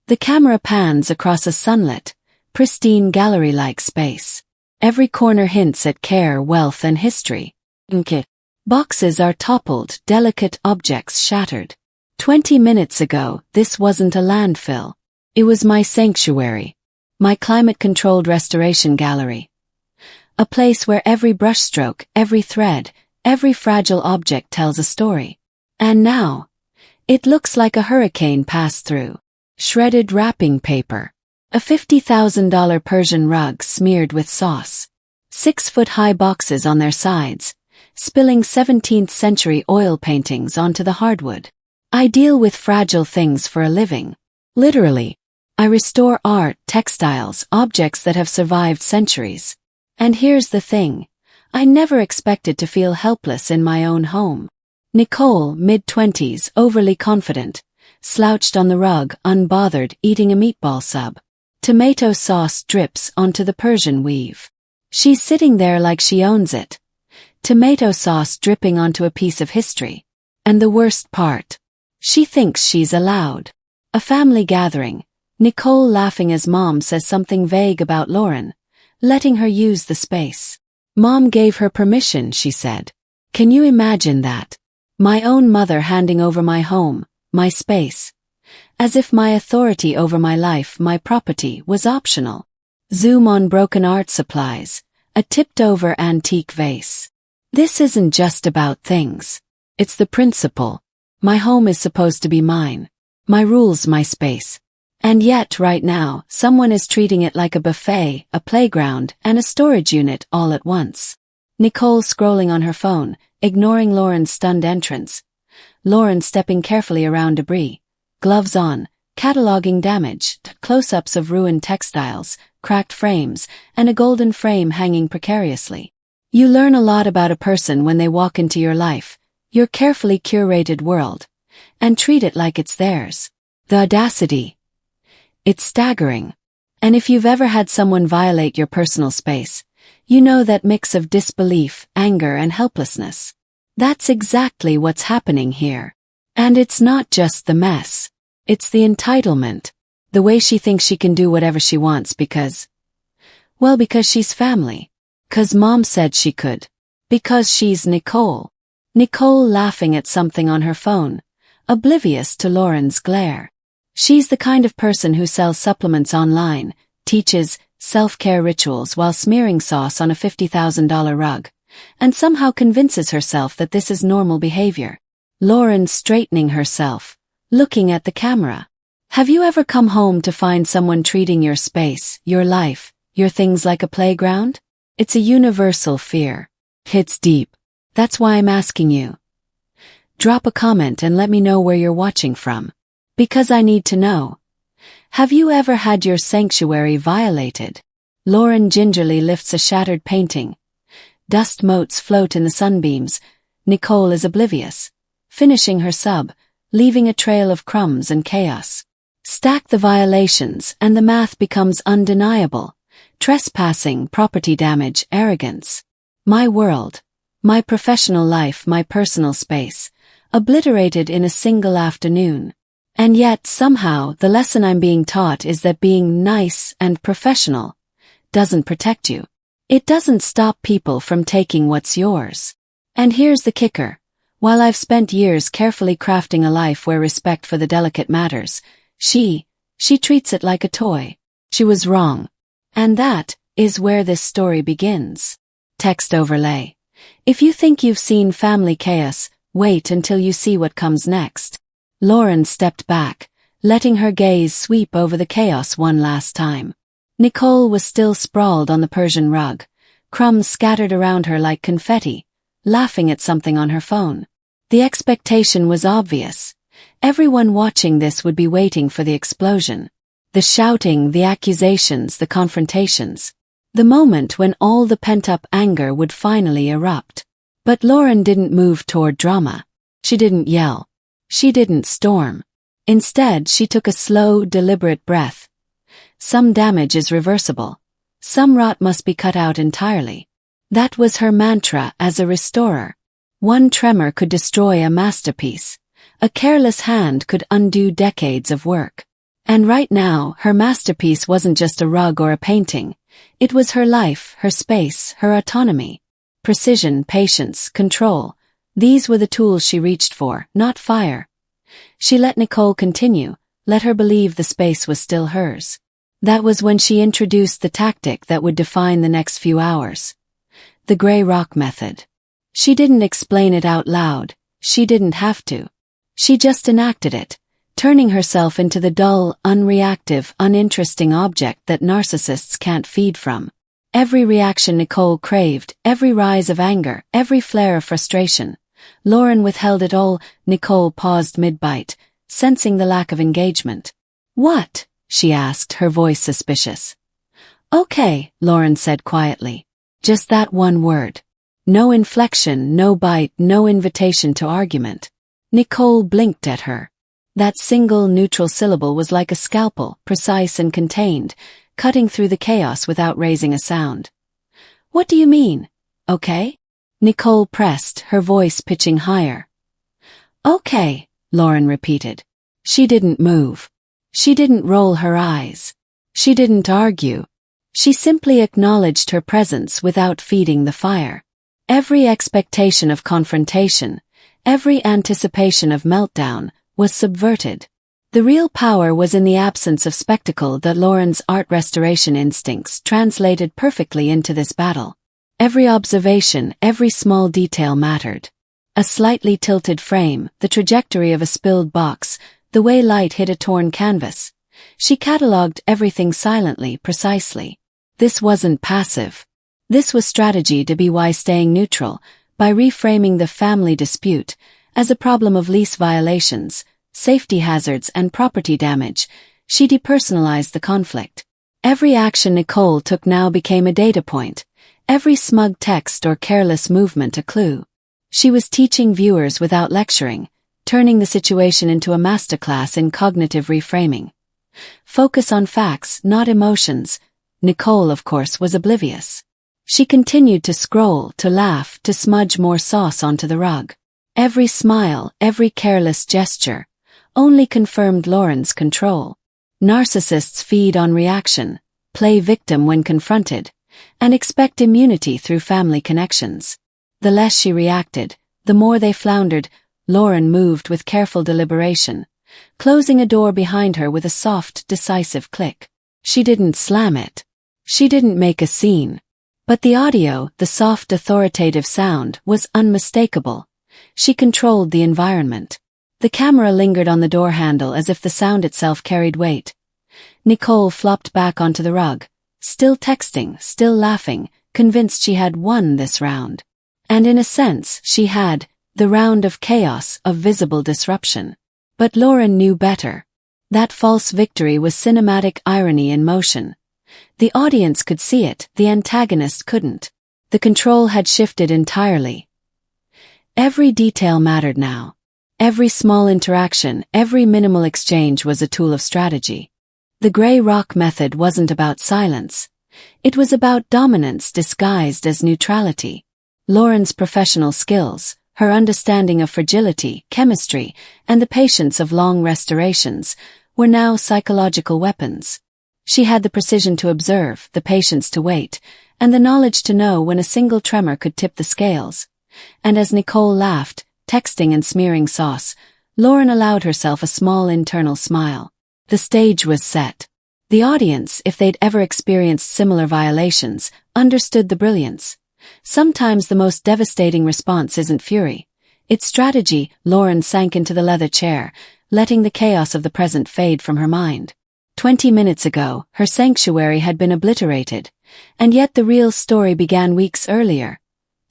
The camera pans across a sunlit, pristine gallery-like space. Every corner hints at care, wealth, and history. Boxes are toppled, delicate objects shattered. 20 minutes ago, this wasn't a landfill. It was my sanctuary. My climate-controlled restoration gallery. A place where every brushstroke, every thread, every fragile object tells a story. And now, it looks like a hurricane passed through. Shredded wrapping paper. A $50,000 Persian rug smeared with sauce. 6-foot-high boxes on their sides, spilling 17th-century oil paintings onto the hardwood. I deal with fragile things for a living. Literally. I restore art, textiles, objects that have survived centuries. And here's the thing. I never expected to feel helpless in my own home. Nicole, mid-20s, overly confident, slouched on the rug, unbothered, eating a meatball sub. Tomato sauce drips onto the Persian weave. She's sitting there like she owns it. Tomato sauce dripping onto a piece of history. And the worst part. She thinks she's allowed. A family gathering. Nicole laughing as Mom says something vague about Lauren, letting her use the space. Mom gave her permission, she said. Can you imagine that? My own mother handing over my home, my space. As if my authority over my life, my property, was optional. Zoom on broken art supplies, a tipped-over antique vase. This isn't just about things. It's the principle. My home is supposed to be mine. My rules, my space. And yet, right now, someone is treating it like a buffet, a playground, and a storage unit all at once. Nicole scrolling on her phone, ignoring Lauren's stunned entrance. Lauren stepping carefully around debris, gloves on, cataloging damage, close-ups of ruined textiles, cracked frames, and a golden frame hanging precariously. You learn a lot about a person when they walk into your life, your carefully curated world, and treat it like it's theirs. The audacity. It's staggering. And if you've ever had someone violate your personal space, you know that mix of disbelief, anger, and helplessness. That's exactly what's happening here. And it's not just the mess. It's the entitlement. The way she thinks she can do whatever she wants because she's family. 'Cause Mom said she could. Because she's Nicole. Nicole laughing at something on her phone, oblivious to Lauren's glare. She's the kind of person who sells supplements online, teaches self-care rituals while smearing sauce on a $50,000 rug, and somehow convinces herself that this is normal behavior. Lauren straightening herself, looking at the camera. Have you ever come home to find someone treating your space, your life, your things like a playground? It's a universal fear. Hits deep. That's why I'm asking you. Drop a comment and let me know where you're watching from. Because I need to know. Have you ever had your sanctuary violated? Lauren gingerly lifts a shattered painting. Dust motes float in the sunbeams. Nicole is oblivious, finishing her sub, leaving a trail of crumbs and chaos. Stack the violations and the math becomes undeniable. Trespassing, property damage, arrogance. My world, my professional life, my personal space, obliterated in a single afternoon. And yet, somehow, the lesson I'm being taught is that being nice and professional doesn't protect you. It doesn't stop people from taking what's yours. And here's the kicker. While I've spent years carefully crafting a life where respect for the delicate matters, she treats it like a toy. She was wrong. And that is where this story begins. Text overlay. If you think you've seen family chaos, wait until you see what comes next. Lauren stepped back, letting her gaze sweep over the chaos one last time. Nicole was still sprawled on the Persian rug, crumbs scattered around her like confetti, laughing at something on her phone. The expectation was obvious. Everyone watching this would be waiting for the explosion. The shouting, the accusations, the confrontations. The moment when all the pent-up anger would finally erupt. But Lauren didn't move toward drama. She didn't yell. She didn't storm. Instead, she took a slow, deliberate breath. Some damage is reversible. Some rot must be cut out entirely. That was her mantra as a restorer. One tremor could destroy a masterpiece. A careless hand could undo decades of work. And right now, her masterpiece wasn't just a rug or a painting. It was her life, her space, her autonomy. Precision, patience, control. These were the tools she reached for, not fire. She let Nicole continue, let her believe the space was still hers. That was when she introduced the tactic that would define the next few hours. The gray rock method. She didn't explain it out loud. She didn't have to. She just enacted it, turning herself into the dull, unreactive, uninteresting object that narcissists can't feed from. Every reaction Nicole craved, every rise of anger, every flare of frustration. Lauren withheld it all. Nicole paused mid-bite, sensing the lack of engagement. "What?" she asked, her voice suspicious. "Okay," Lauren said quietly. Just that one word. No inflection, no bite, no invitation to argument. Nicole blinked at her. That single neutral syllable was like a scalpel, precise and contained, cutting through the chaos without raising a sound. "What do you mean? Okay?" Nicole pressed, her voice pitching higher. "Okay," Lauren repeated. She didn't move. She didn't roll her eyes. She didn't argue. She simply acknowledged her presence without feeding the fire. Every expectation of confrontation, every anticipation of meltdown, was subverted. The real power was in the absence of spectacle that Lauren's art restoration instincts translated perfectly into this battle. Every observation, every small detail mattered. A slightly tilted frame, the trajectory of a spilled box, the way light hit a torn canvas. She catalogued everything silently, precisely. This wasn't passive. This was strategy to be why staying neutral, by reframing the family dispute as a problem of lease violations, safety hazards and property damage. She depersonalized the conflict. Every action Nicole took now became a data point, every smug text or careless movement a clue. She was teaching viewers without lecturing, turning the situation into a masterclass in cognitive reframing. Focus on facts, not emotions. Nicole, of course, was oblivious. She continued to scroll, to laugh, to smudge more sauce onto the rug. Every smile, every careless gesture, only confirmed Lauren's control. Narcissists feed on reaction, play victim when confronted, and expect immunity through family connections. The less she reacted, the more they floundered. Lauren moved with careful deliberation, closing a door behind her with a soft, decisive click. She didn't slam it. She didn't make a scene. But the audio, the soft authoritative sound, was unmistakable. She controlled the environment. The camera lingered on the door handle as if the sound itself carried weight. Nicole flopped back onto the rug, still texting, still laughing, convinced she had won this round. And in a sense, she had, the round of chaos, of visible disruption. But Lauren knew better. That false victory was cinematic irony in motion. The audience could see it, the antagonist couldn't. The control had shifted entirely. Every detail mattered now. Every small interaction, every minimal exchange was a tool of strategy. The gray rock method wasn't about silence. It was about dominance disguised as neutrality. Lauren's professional skills, her understanding of fragility, chemistry, and the patience of long restorations, were now psychological weapons. She had the precision to observe, the patience to wait, and the knowledge to know when a single tremor could tip the scales. And as Nicole laughed, texting and smearing sauce, Lauren allowed herself a small internal smile. The stage was set. The audience, if they'd ever experienced similar violations, understood the brilliance. Sometimes the most devastating response isn't fury. It's strategy. Lauren sank into the leather chair, letting the chaos of the present fade from her mind. 20 minutes ago, her sanctuary had been obliterated, and yet the real story began weeks earlier.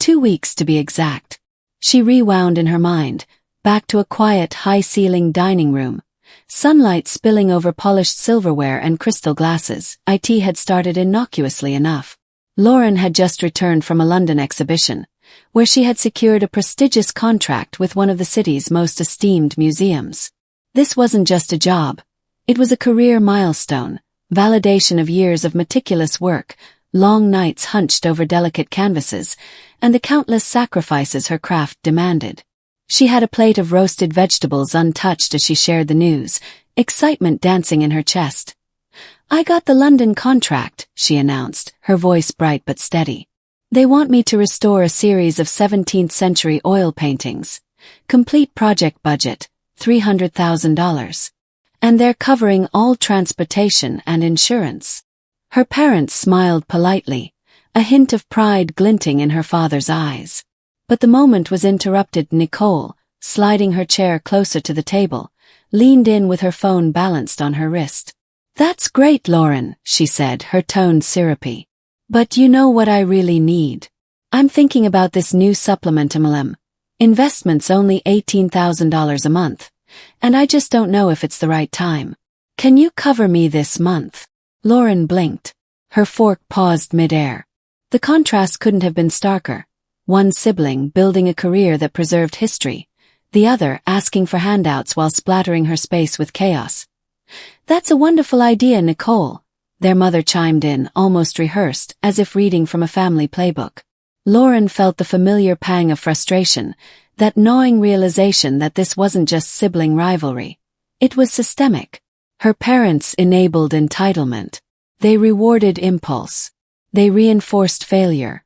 2 weeks to be exact. She rewound in her mind, back to a quiet, high-ceiling dining room. Sunlight spilling over polished silverware and crystal glasses. It had started innocuously enough. Lauren had just returned from a London exhibition, where she had secured a prestigious contract with one of the city's most esteemed museums. This wasn't just a job. It was a career milestone, validation of years of meticulous work, long nights hunched over delicate canvases, and the countless sacrifices her craft demanded. She had a plate of roasted vegetables untouched as she shared the news. excitement dancing in her chest. "I got the London contract," she announced, her voice bright but steady. "They want me to restore a series of 17th-century oil paintings. Complete project budget, $300,000. And they're covering all transportation and insurance." Her parents smiled politely, a hint of pride glinting in her father's eyes. But the moment was interrupted. Nicole, sliding her chair closer to the table, leaned in with her phone balanced on her wrist. "That's great, Lauren," she said, her tone syrupy. "But you know what I really need? I'm thinking about this new supplement MLM. Investment's only $18,000 a month, and I just don't know if it's the right time. Can you cover me this month?" Lauren blinked. Her fork paused midair. The contrast couldn't have been starker. One sibling building a career that preserved history, the other asking for handouts while splattering her space with chaos. "That's a wonderful idea, Nicole," their mother chimed in, almost rehearsed, as if reading from a family playbook. Lauren felt the familiar pang of frustration, that gnawing realization that this wasn't just sibling rivalry. It was systemic. Her parents enabled entitlement. They rewarded impulse. They reinforced failure.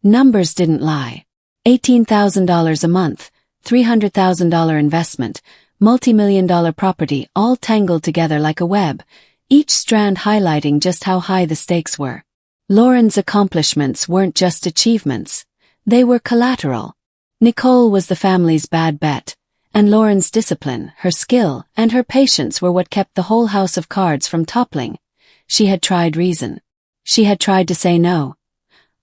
Numbers didn't lie. $18,000 a month, $300,000 investment, multi-million-dollar property, all tangled together like a web, each strand highlighting just how high the stakes were. Lauren's accomplishments weren't just achievements. They were collateral. Nicole was the family's bad bet, and Lauren's discipline, her skill, and her patience were what kept the whole house of cards from toppling. She had tried reason. She had tried to say no.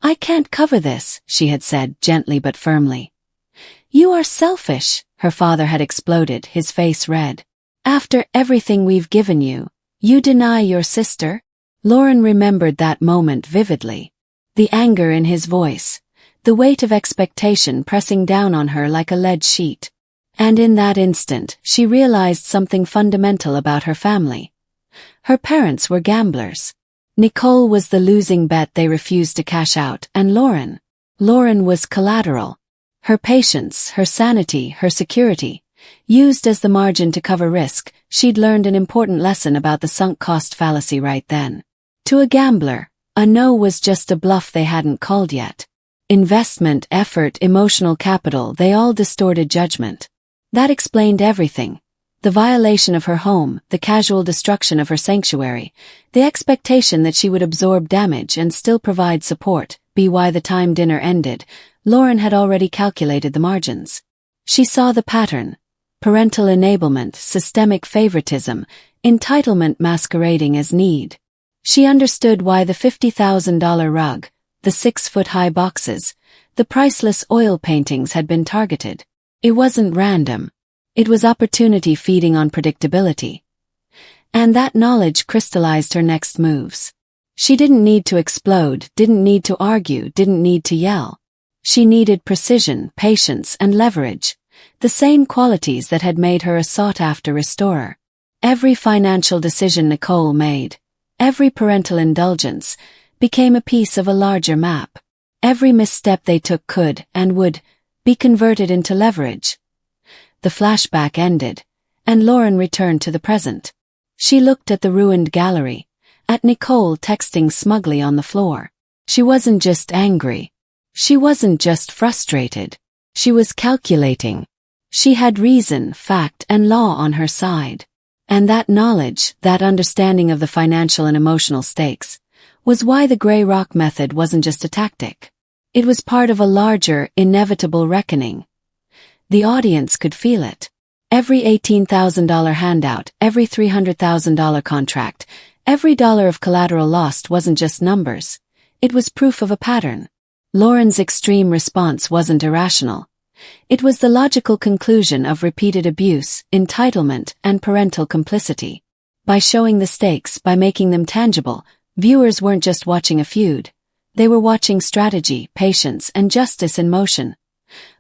"I can't cover this," she had said, gently but firmly. "You are selfish," her father had exploded, his face red. "After everything we've given you, you deny your sister?" Lauren remembered that moment vividly. The anger in his voice, the weight of expectation pressing down on her like a lead sheet. And in that instant, she realized something fundamental about her family. Her parents were gamblers. Nicole was the losing bet they refused to cash out, and Lauren was collateral. Her patience, her sanity, her security, used as the margin to cover risk. She'd learned an important lesson about the sunk cost fallacy right then. To a gambler, a no was just a bluff they hadn't called yet. Investment, effort, emotional capital, they all distorted judgment. That explained everything. The violation of her home, the casual destruction of her sanctuary, the expectation that she would absorb damage and still provide support. By the time dinner ended, Lauren had already calculated the margins. She saw the pattern. Parental enablement, systemic favoritism, entitlement masquerading as need. She understood why the $50,000 rug, the 6-foot-high boxes, the priceless oil paintings had been targeted. It wasn't random. It was opportunity feeding on predictability. And that knowledge crystallized her next moves. She didn't need to explode, didn't need to argue, didn't need to yell. She needed precision, patience, and leverage, the same qualities that had made her a sought-after restorer. Every financial decision Nicole made, every parental indulgence, became a piece of a larger map. Every misstep they took could, and would, be converted into leverage. The flashback ended, and Lauren returned to the present. She looked at the ruined gallery, at Nicole texting smugly on the floor. She wasn't just angry. She wasn't just frustrated. She was calculating. She had reason, fact, and law on her side. And that knowledge, that understanding of the financial and emotional stakes, was why the Grey Rock method wasn't just a tactic. It was part of a larger, inevitable reckoning. The audience could feel it. Every $18,000 handout, every $300,000 contract, every dollar of collateral lost wasn't just numbers. It was proof of a pattern. Lauren's extreme response wasn't irrational. It was the logical conclusion of repeated abuse, entitlement, and parental complicity. By showing the stakes, by making them tangible, viewers weren't just watching a feud. They were watching strategy, patience, and justice in motion.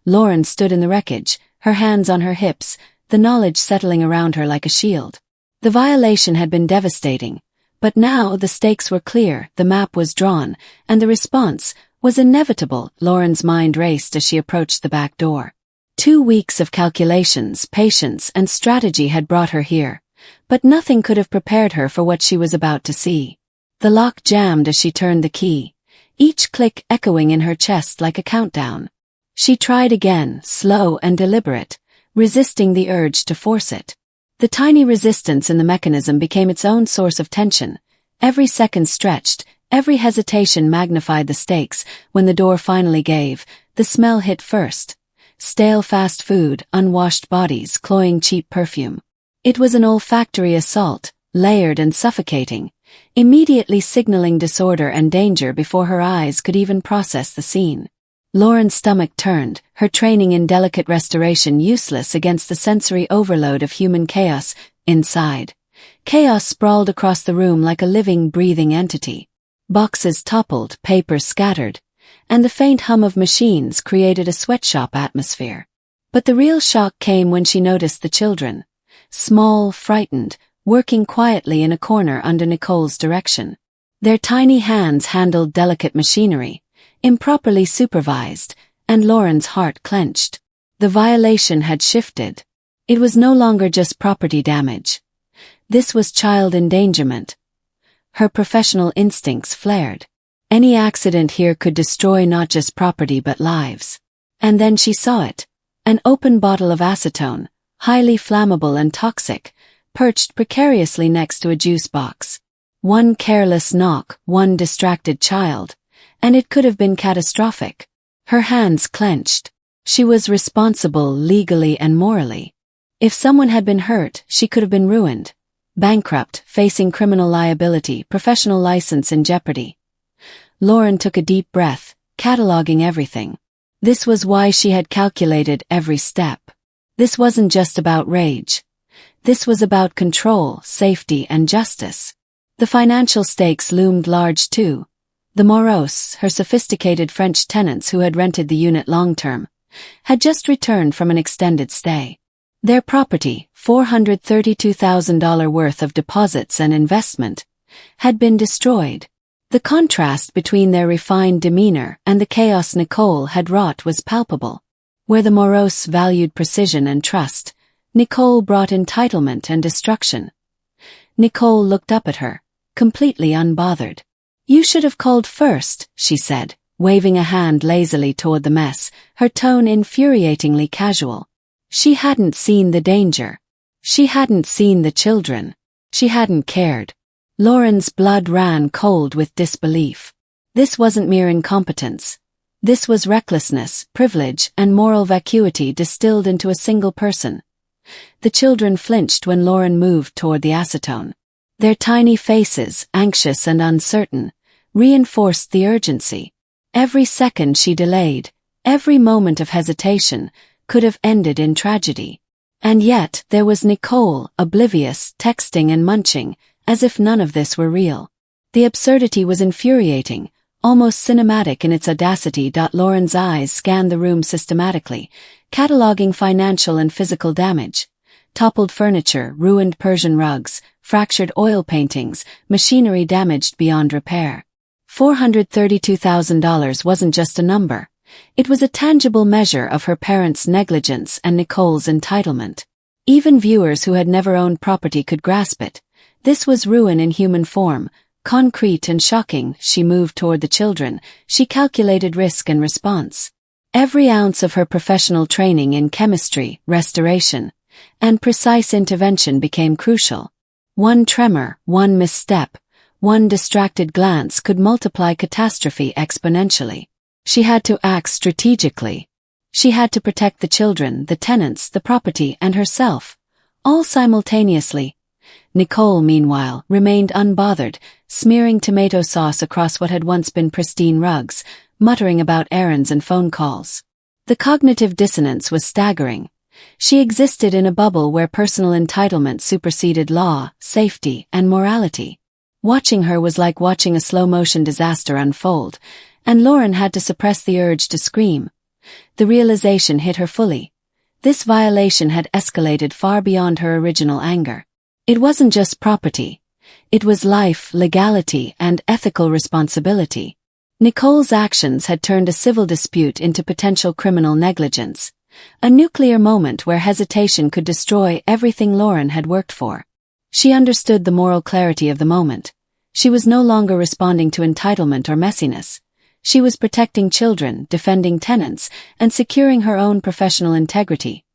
Lauren stood in the wreckage, her hands on her hips, the knowledge settling around her like a shield. The violation had been devastating, but now the stakes were clear, the map was drawn, and the response was inevitable. Lauren's mind raced as she approached the back door. 2 weeks of calculations, patience, and strategy had brought her here, But nothing could have prepared her for what she was about to see. The lock jammed as she turned the key, each click echoing in her chest like a countdown. She tried again, slow and deliberate, resisting the urge to force it. The tiny resistance in the mechanism became its own source of tension. Every second stretched, every hesitation magnified the stakes. When the door finally gave, the smell hit first. Stale fast food, unwashed bodies, cloying cheap perfume. It was an olfactory assault, layered and suffocating, immediately signaling disorder and danger before her eyes could even process the scene. Lauren's stomach turned, her training in delicate restoration useless against the sensory overload of human chaos inside. Chaos sprawled across the room like a living, breathing entity. Boxes toppled, papers scattered, and the faint hum of machines created a sweatshop atmosphere. But the real shock came when she noticed the children. Small, frightened, working quietly in a corner under Nicole's direction. Their tiny hands handled delicate machinery, improperly supervised, and Lauren's heart clenched. The violation had shifted. It was no longer just property damage. This was child endangerment. Her professional instincts flared. Any accident here could destroy not just property but lives. And then she saw it. An open bottle of acetone, highly flammable and toxic, perched precariously next to a juice box. One careless knock, one distracted child, and it could have been catastrophic. Her hands clenched. She was responsible legally and morally. If someone had been hurt, she could have been ruined. Bankrupt, facing criminal liability, professional license in jeopardy. Lauren took a deep breath, cataloging everything. This was why she had calculated every step. This wasn't just about rage. This was about control, safety, and justice. The financial stakes loomed large too. The Moroses, her sophisticated French tenants who had rented the unit long-term, had just returned from an extended stay. Their property, $432,000 worth of deposits and investment, had been destroyed. The contrast between their refined demeanor and the chaos Nicole had wrought was palpable. Where the Moroses valued precision and trust, Nicole brought entitlement and destruction. Nicole looked up at her, completely unbothered. "You should have called first," she said, waving a hand lazily toward the mess, her tone infuriatingly casual. She hadn't seen the danger. She hadn't seen the children. She hadn't cared. Lauren's blood ran cold with disbelief. This wasn't mere incompetence. This was recklessness, privilege, and moral vacuity distilled into a single person. The children flinched when Lauren moved toward the acetone. Their tiny faces, anxious and uncertain, reinforced the urgency. Every second she delayed, every moment of hesitation, could have ended in tragedy. And yet, there was Nicole, oblivious, texting and munching, as if none of this were real. The absurdity was infuriating, almost cinematic in its audacity. Lauren's eyes scanned the room systematically, cataloging financial and physical damage. Toppled furniture, ruined Persian rugs, fractured oil paintings, machinery damaged beyond repair. $432,000 wasn't just a number. It was a tangible measure of her parents' negligence and Nicole's entitlement. Even viewers who had never owned property could grasp it. This was ruin in human form, concrete and shocking. She moved toward the children. She calculated risk and response. Every ounce of her professional training in chemistry, restoration, and precise intervention became crucial. One tremor, one misstep, one distracted glance could multiply catastrophe exponentially. She had to act strategically. She had to protect the children, the tenants, the property, and herself, all simultaneously. Nicole, meanwhile, remained unbothered, smearing tomato sauce across what had once been pristine rugs, muttering about errands and phone calls. The cognitive dissonance was staggering. She existed in a bubble where personal entitlement superseded law, safety, and morality. Watching her was like watching a slow-motion disaster unfold, and Lauren had to suppress the urge to scream. The realization hit her fully. This violation had escalated far beyond her original anger. It wasn't just property. It was life, legality, and ethical responsibility. Nicole's actions had turned a civil dispute into potential criminal negligence. A nuclear moment where hesitation could destroy everything Lauren had worked for. She understood the moral clarity of the moment. She was no longer responding to entitlement or messiness. She was protecting children, defending tenants, and securing her own professional integrity.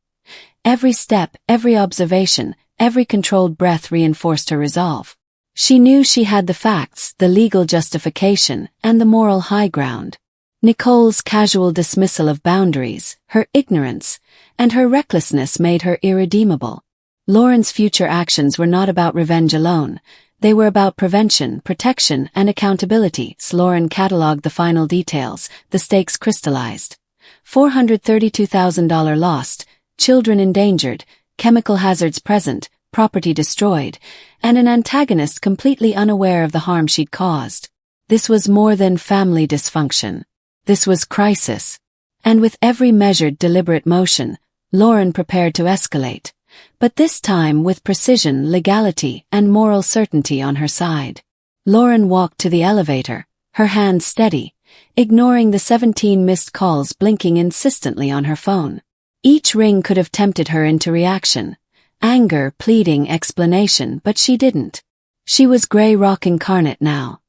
Every step, every observation, every controlled breath reinforced her resolve. She knew she had the facts, the legal justification, and the moral high ground. Nicole's casual dismissal of boundaries, her ignorance, and her recklessness made her irredeemable. Lauren's future actions were not about revenge alone. They were about prevention, protection, and accountability. Lauren catalogued the final details. The stakes crystallized. $432,000 lost, children endangered, chemical hazards present, property destroyed, and an antagonist completely unaware of the harm she'd caused. This was more than family dysfunction. This was crisis. And with every measured, deliberate motion, Lauren prepared to escalate. But this time with precision, legality, and moral certainty on her side. Lauren walked to the elevator, her hand steady, ignoring the 17 missed calls blinking insistently on her phone. Each ring could have tempted her into reaction. Anger, pleading, explanation, but she didn't. She was gray rock incarnate now.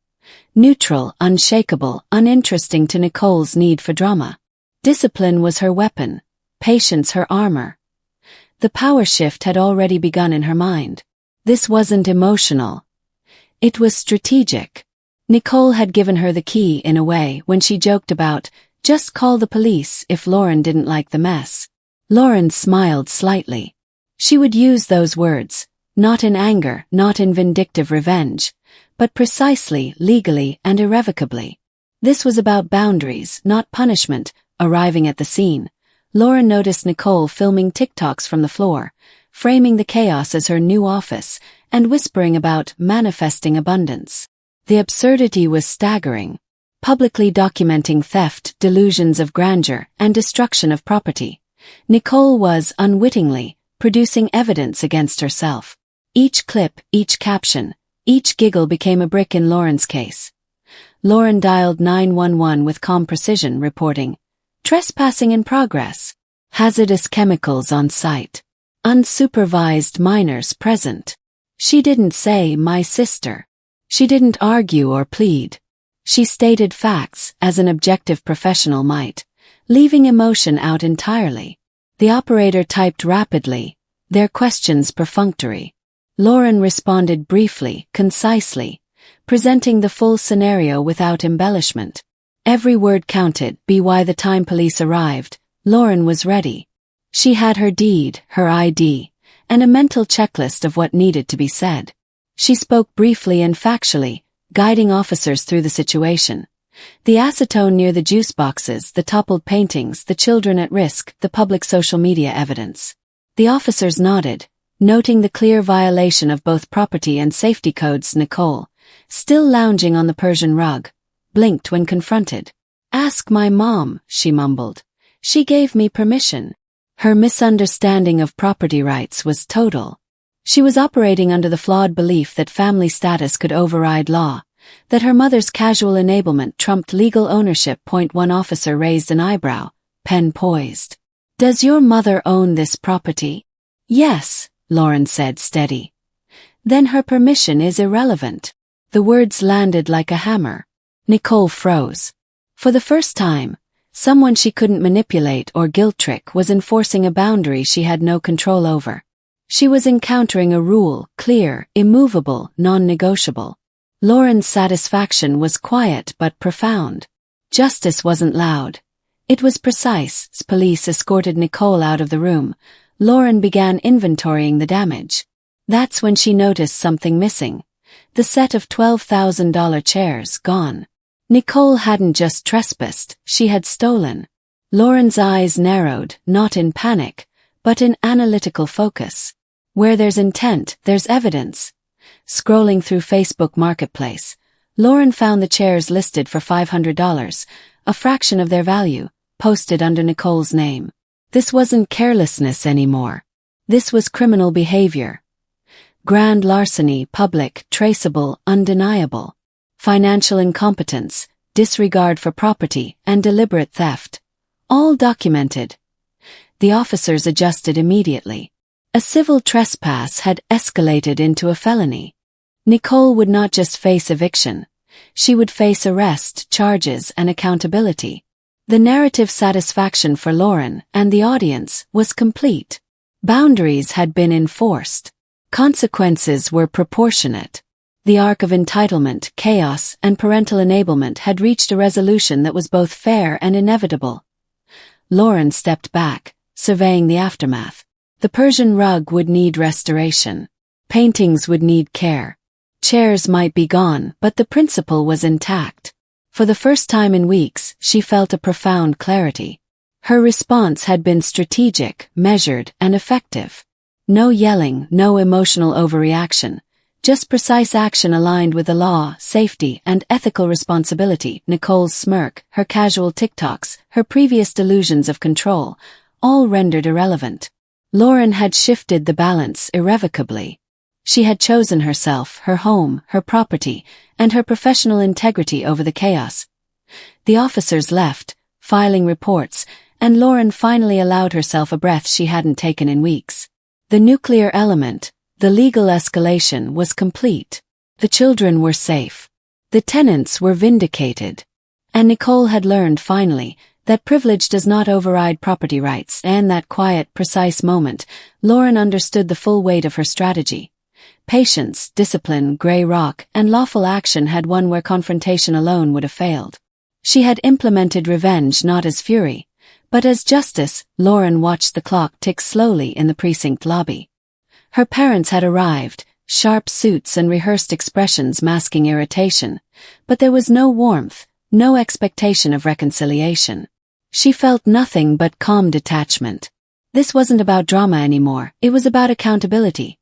Neutral, unshakable, uninteresting to Nicole's need for drama. Discipline was her weapon, patience her armor. The power shift had already begun in her mind. This wasn't emotional. It was strategic. Nicole had given her the key in a way when she joked about, just call the police if Lauren didn't like the mess. Lauren smiled slightly. She would use those words, not in anger, not in vindictive revenge, but precisely, legally, and irrevocably. This was about boundaries, not punishment. Arriving at the scene, Lauren noticed Nicole filming TikToks from the floor, framing the chaos as her new office, and whispering about manifesting abundance. The absurdity was staggering. Publicly documenting theft, delusions of grandeur, and destruction of property. Nicole was, unwittingly, producing evidence against herself. Each clip, each caption, each giggle became a brick in Lauren's case. Lauren dialed 911 with calm precision, reporting, trespassing in progress. Hazardous chemicals on site. Unsupervised minors present. She didn't say, my sister. She didn't argue or plead. She stated facts, as an objective professional might, leaving emotion out entirely. The operator typed rapidly, their questions perfunctory. Lauren responded briefly, concisely, presenting the full scenario without embellishment. Every word counted. By the time police arrived, Lauren was ready. She had her deed, her ID, and a mental checklist of what needed to be said. She spoke briefly and factually, guiding officers through the situation. The acetone near the juice boxes, the toppled paintings, the children at risk, the public social media evidence. The officers nodded, noting the clear violation of both property and safety codes. Nicole, still lounging on the Persian rug, blinked when confronted. Ask my mom, she mumbled. She gave me permission. Her misunderstanding of property rights was total. She was operating under the flawed belief that family status could override law, that her mother's casual enablement trumped legal ownership. One officer raised an eyebrow, pen poised. Does your mother own this property? Yes, Lauren said, steady. Then her permission is irrelevant. The words landed like a hammer. Nicole froze. For the first time, someone she couldn't manipulate or guilt-trick was enforcing a boundary she had no control over. She was encountering a rule, clear, immovable, non-negotiable. Lauren's satisfaction was quiet but profound. Justice wasn't loud. It was precise. As police escorted Nicole out of the room, Lauren began inventorying the damage. That's when she noticed something missing. The set of $12,000 chairs gone. Nicole hadn't just trespassed, she had stolen. Lauren's eyes narrowed, not in panic, but in analytical focus. Where there's intent, there's evidence. Scrolling through Facebook Marketplace, Lauren found the chairs listed for $500, a fraction of their value, posted under Nicole's name. This wasn't carelessness anymore. This was criminal behavior. Grand larceny, public, traceable, undeniable. Financial incompetence, disregard for property, and deliberate theft. All documented. The officers adjusted immediately. A civil trespass had escalated into a felony. Nicole would not just face eviction. She would face arrest, charges, and accountability. The narrative satisfaction for Lauren and the audience was complete. Boundaries had been enforced. Consequences were proportionate. The arc of entitlement, chaos, and parental enablement had reached a resolution that was both fair and inevitable. Lauren stepped back, surveying the aftermath. The Persian rug would need restoration. Paintings would need care. Chairs might be gone, but the principle was intact. For the first time in weeks, she felt a profound clarity. Her response had been strategic, measured, and effective. No yelling, no emotional overreaction. Just precise action aligned with the law, safety, and ethical responsibility. Nicole's smirk, her casual TikToks, her previous delusions of control, all rendered irrelevant. Lauren had shifted the balance irrevocably. She had chosen herself, her home, her property, and her professional integrity over the chaos. The officers left, filing reports, and Lauren finally allowed herself a breath she hadn't taken in weeks. The nuclear element, the legal escalation, was complete. The children were safe. The tenants were vindicated. And Nicole had learned finally that privilege does not override property rights. And that quiet, precise moment, Lauren understood the full weight of her strategy. Patience, discipline, gray rock, and lawful action had won where confrontation alone would have failed. She had implemented revenge not as fury, but as justice. Lauren watched the clock tick slowly in the precinct lobby. Her parents had arrived, sharp suits and rehearsed expressions masking irritation, but there was no warmth, no expectation of reconciliation. She felt nothing but calm detachment. This wasn't about drama anymore, it was about accountability.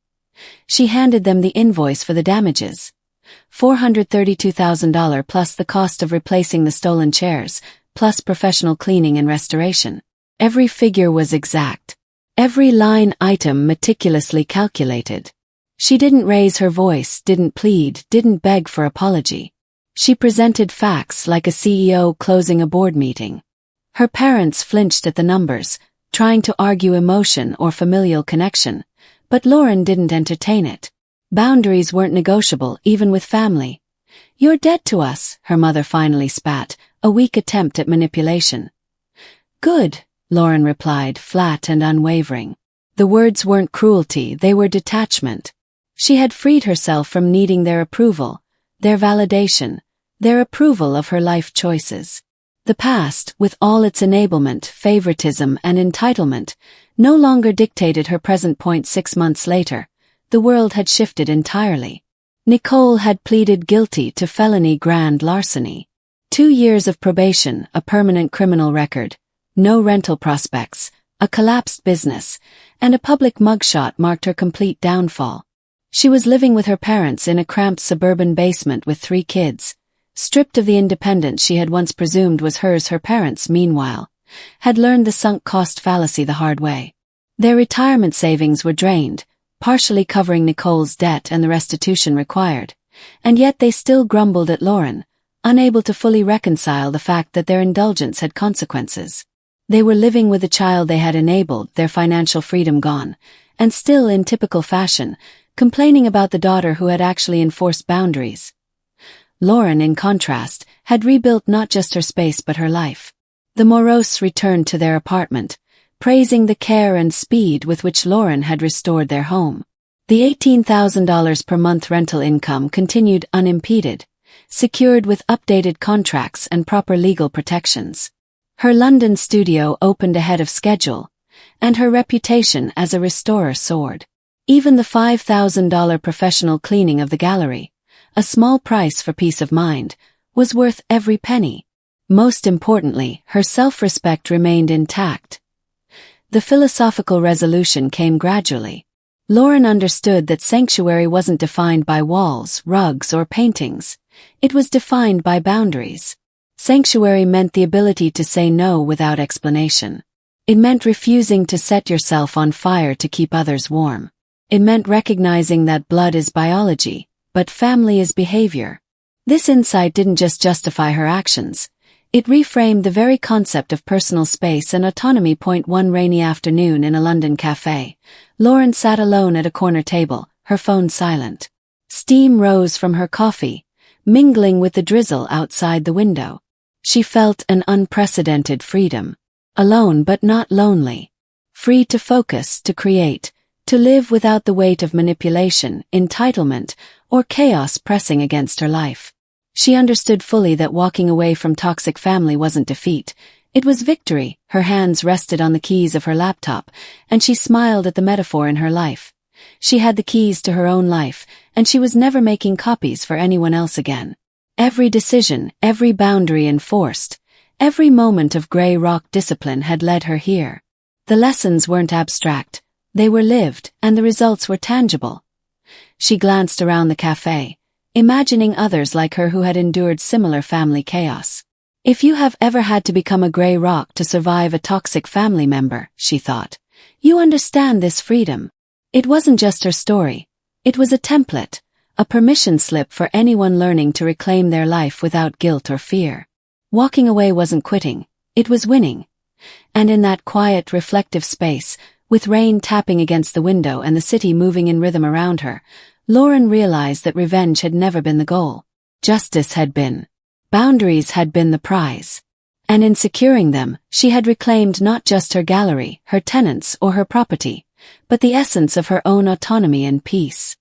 She handed them the invoice for the damages. $432,000 plus the cost of replacing the stolen chairs, plus professional cleaning and restoration. Every figure was exact. Every line item meticulously calculated. She didn't raise her voice, didn't plead, didn't beg for apology. She presented facts like a CEO closing a board meeting. Her parents flinched at the numbers, trying to argue emotion or familial connection. But Lauren didn't entertain it. Boundaries weren't negotiable, even with family. "You're dead to us," her mother finally spat, a weak attempt at manipulation. "Good," Lauren replied, flat and unwavering. The words weren't cruelty, they were detachment. She had freed herself from needing their approval, their validation, their approval of her life choices. The past, with all its enablement, favoritism, and entitlement, no longer dictated her present. 6 months later, the world had shifted entirely. Nicole had pleaded guilty to felony grand larceny. 2 years of probation, a permanent criminal record, no rental prospects, a collapsed business, and a public mugshot marked her complete downfall. She was living with her parents in a cramped suburban basement with 3 kids. Stripped of the independence she had once presumed was hers. Her parents, meanwhile, had learned the sunk cost fallacy the hard way. Their retirement savings were drained, partially covering Nicole's debt and the restitution required, and yet they still grumbled at Lauren, unable to fully reconcile the fact that their indulgence had consequences. They were living with the child they had enabled, their financial freedom gone, and still in typical fashion, complaining about the daughter who had actually enforced boundaries. Lauren, in contrast, had rebuilt not just her space but her life. The Moroses returned to their apartment, praising the care and speed with which Lauren had restored their home. The $18,000 per month rental income continued unimpeded, secured with updated contracts and proper legal protections. Her London studio opened ahead of schedule, and her reputation as a restorer soared. Even the $5,000 professional cleaning of the gallery, a small price for peace of mind, was worth every penny. Most importantly, her self-respect remained intact. The philosophical resolution came gradually. Lauren understood that sanctuary wasn't defined by walls, rugs, or paintings. It was defined by boundaries. Sanctuary meant the ability to say no without explanation. It meant refusing to set yourself on fire to keep others warm. It meant recognizing that blood is biology, but family is behavior. This insight didn't just justify her actions, It reframed the very concept of personal space and autonomy. One rainy afternoon in a London cafe, Lauren sat alone at a corner table, her phone silent. Steam rose from her coffee, mingling with the drizzle outside the window. She felt an unprecedented freedom. Alone but not lonely. Free to focus, to create, to live without the weight of manipulation, entitlement, or chaos pressing against her life. She understood fully that walking away from toxic family wasn't defeat. It was victory. Her hands rested on the keys of her laptop, and she smiled at the metaphor in her life. She had the keys to her own life, and she was never making copies for anyone else again. Every decision, every boundary enforced, every moment of grey rock discipline had led her here. The lessons weren't abstract, they were lived, and the results were tangible. She glanced around the cafe, imagining others like her who had endured similar family chaos. If you have ever had to become a grey rock to survive a toxic family member, she thought, you understand this freedom. It wasn't just her story. It was a template, a permission slip for anyone learning to reclaim their life without guilt or fear. Walking away wasn't quitting, it was winning. And in that quiet, reflective space, with rain tapping against the window and the city moving in rhythm around her, Lauren realized that revenge had never been the goal. Justice had been. Boundaries had been the prize. And in securing them, she had reclaimed not just her gallery, her tenants, or her property, but the essence of her own autonomy and peace.